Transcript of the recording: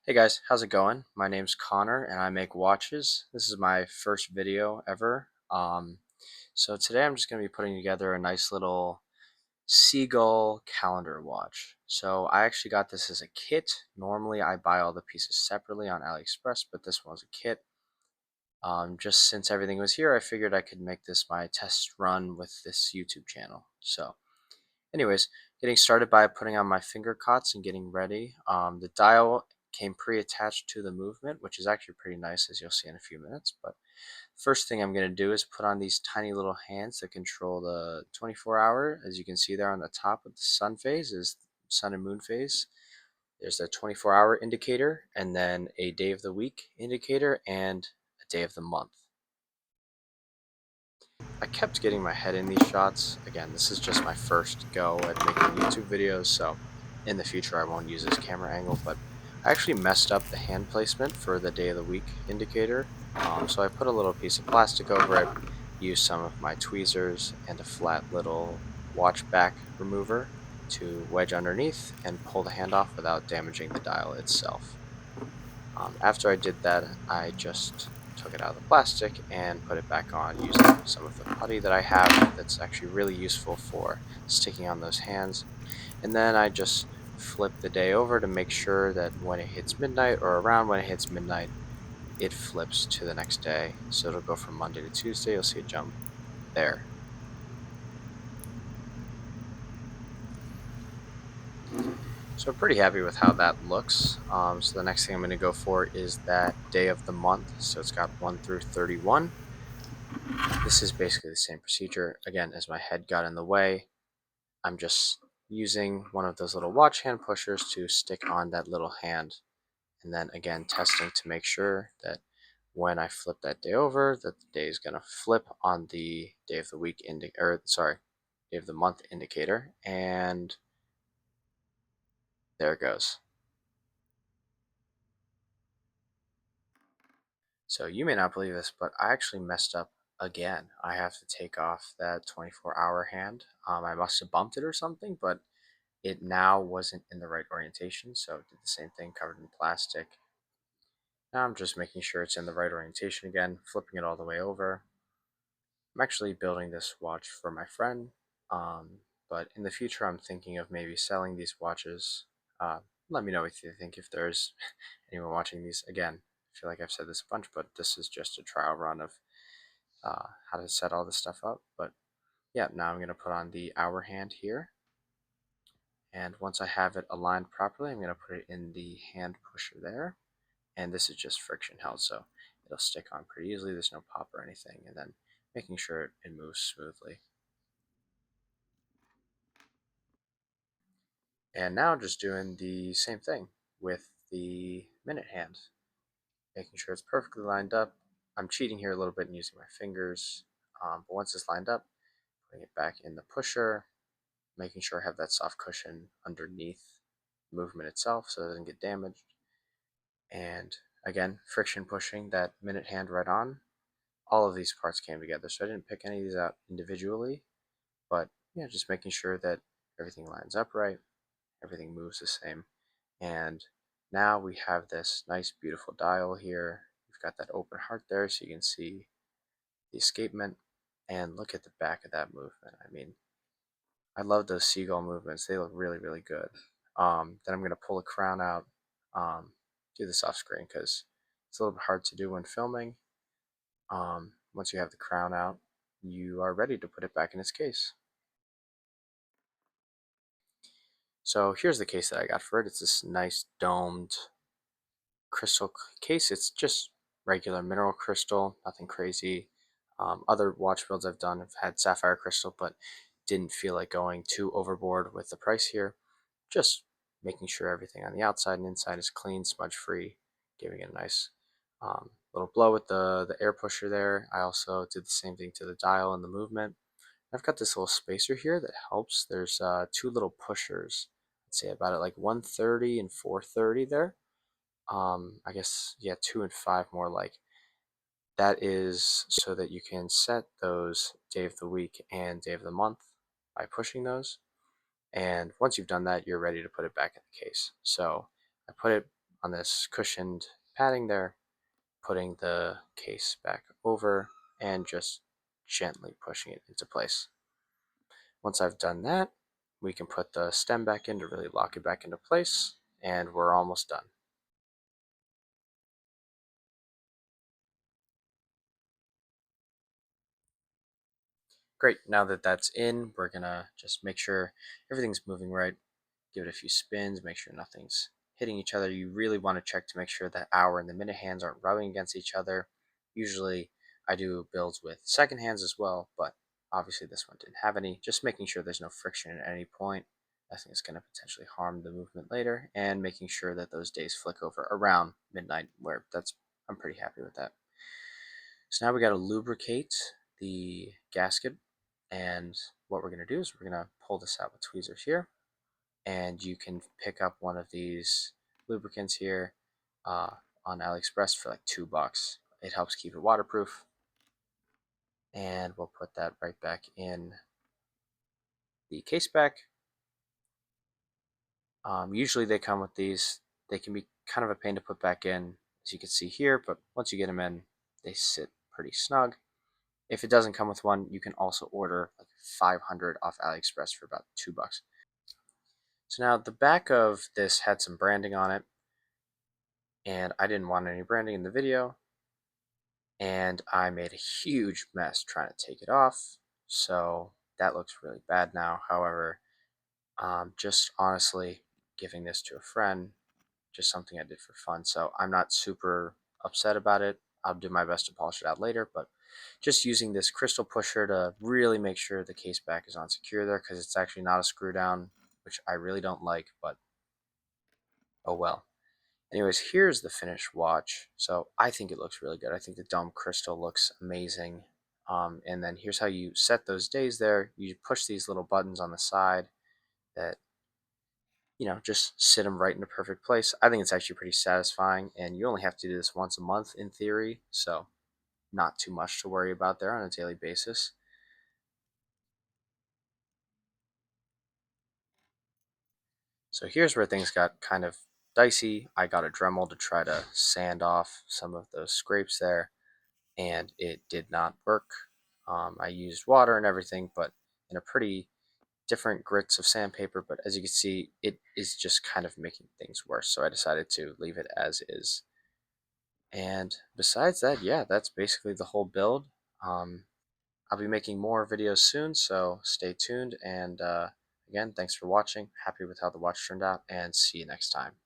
Hey guys, how's it going? My name's Connor and I make watches. This is my first video ever. So today I'm just going to be putting together a nice little Seagull calendar watch. So I actually got this as a kit. Normally I buy all the pieces separately on AliExpress, but this one was a kit. Just since everything was here, I figured I could make this my test run with this YouTube channel. So anyways, getting started by putting on my finger cots and getting ready. The dial came pre-attached to the movement, which is actually pretty nice, as you'll see in a few minutes. But first thing I'm going to do is put on these tiny little hands that control the 24-hour. As you can see there on the top of the sun phase is sun and moon phase. There's a 24-hour indicator, and then a day of the week indicator, and a day of the month. I kept getting my head in these shots. Again, this is just my first go at making YouTube videos, so in the future I won't use this camera angle, but I actually messed up the hand placement for the day of the week indicator. So I put a little piece of plastic over it, used some of my tweezers and a flat little watch back remover to wedge underneath and pull the hand off without damaging the dial itself. After I did that, I just took it out of the plastic and put it back on using some of the putty that I have that's actually really useful for sticking on those hands. And then I just flip the day over to make sure that when it hits midnight or around when it hits midnight, it flips to the next day. So it'll go from Monday to Tuesday. You'll see a jump there. So I'm pretty happy with how that looks. So the next thing I'm going to go for is that day of the month. So it's got 1 through 31. This is basically the same procedure. Again, as my head got in the way, I'm just using one of those little watch hand pushers to stick on that little hand. And then again, testing to make sure that when I flip that day over, that the day is going to flip on the day of the week day of the month indicator. And there it goes. So you may not believe this, but I actually messed up again. I have to take off that 24-hour hand. I must have bumped it or something, but it now wasn't in the right orientation, so it did the same thing, covered in plastic. Now I'm just making sure it's in the right orientation again, flipping it all the way over. I'm actually building this watch for my friend, but in the future I'm thinking of maybe selling these watches. Let me know what you think if there's anyone watching these. Again, I feel like I've said this a bunch, but this is just a trial run of how to set all this stuff up. But yeah, now I'm going to put on the hour hand here. And once I have it aligned properly, I'm going to put it in the hand pusher there. And this is just friction held, so it'll stick on pretty easily. There's no pop or anything. And then making sure it moves smoothly. And now just doing the same thing with the minute hand. Making sure it's perfectly lined up. I'm cheating here a little bit and using my fingers. But once it's lined up, putting it back in the pusher, making sure I have that soft cushion underneath the movement itself so it doesn't get damaged. And again, friction pushing that minute hand right on. All of these parts came together, so I didn't pick any of these out individually, but yeah, just making sure that everything lines up right, everything moves the same. And now we have this nice beautiful dial here. We've got that open heart there so you can see the escapement, and look at the back of that movement. I mean, I love those seagull movements. They look really, really good. Then I'm going to pull the crown out, do this off screen because it's a little bit hard to do when filming. Once you have the crown out, you are ready to put it back in its case. So here's the case that I got for it. It's this nice domed crystal case. It's just regular mineral crystal, nothing crazy. Other watch builds I've done have had sapphire crystal, but didn't feel like going too overboard with the price here. Just making sure everything on the outside and inside is clean, smudge free, giving it a nice little blow with the air pusher there. I also did the same thing to the dial and the movement. I've got this little spacer here that helps. There's two little pushers. Let's say about it like 130 and 430 there. I guess, yeah, 2 and 5 more like. That is so that you can set those day of the week and day of the month by pushing those. And once you've done that, you're ready to put it back in the case. So I put it on this cushioned padding there, putting the case back over and just gently pushing it into place. Once I've done that, we can put the stem back in to really lock it back into place, and we're almost done. Great, now that that's in, we're gonna just make sure everything's moving right, give it a few spins, make sure nothing's hitting each other. You really want to check to make sure that hour and the minute hands aren't rubbing against each other. Usually I do builds with second hands as well, but obviously this one didn't have any. Just making sure there's no friction at any point. I think it's going to potentially harm the movement later, and making sure that those days flick over around midnight, where I'm pretty happy with that. So now we got to lubricate the gasket, and what we're going to do is we're going to pull this out with tweezers here, and you can pick up one of these lubricants here uh, on AliExpress for like $2. It helps keep it waterproof, and we'll put that right back in the case back. Usually they come with these. They can be kind of a pain to put back in, as you can see here, but once you get them in, they sit pretty snug. If it doesn't come with one, you can also order like 500 off AliExpress for about $2. So now the back of this had some branding on it, and I didn't want any branding in the video, and I made a huge mess trying to take it off. So that looks really bad now. However, just honestly giving this to a friend, just something I did for fun. So I'm not super upset about it. I'll do my best to polish it out later, but just using this crystal pusher to really make sure the case back is on secure there, because it's actually not a screw down, which I really don't like, but oh well. Anyways, here's the finished watch. So I think it looks really good. I think the dome crystal looks amazing. And then here's how you set those days there. You push these little buttons on the side that, just sit them right in a perfect place. I think it's actually pretty satisfying, and you only have to do this once a month in theory, so not too much to worry about there on a daily basis. So here's where things got kind of dicey. I got a Dremel to try to sand off some of those scrapes there, and it did not work. I used water and everything, but in a pretty different grits of sandpaper. But as you can see, it is just kind of making things worse. So I decided to leave it as is. And besides that, yeah, that's basically the whole build. Um, I'll be making more videos soon, so stay tuned. And again, thanks for watching. Happy with how the watch turned out, and see you next time.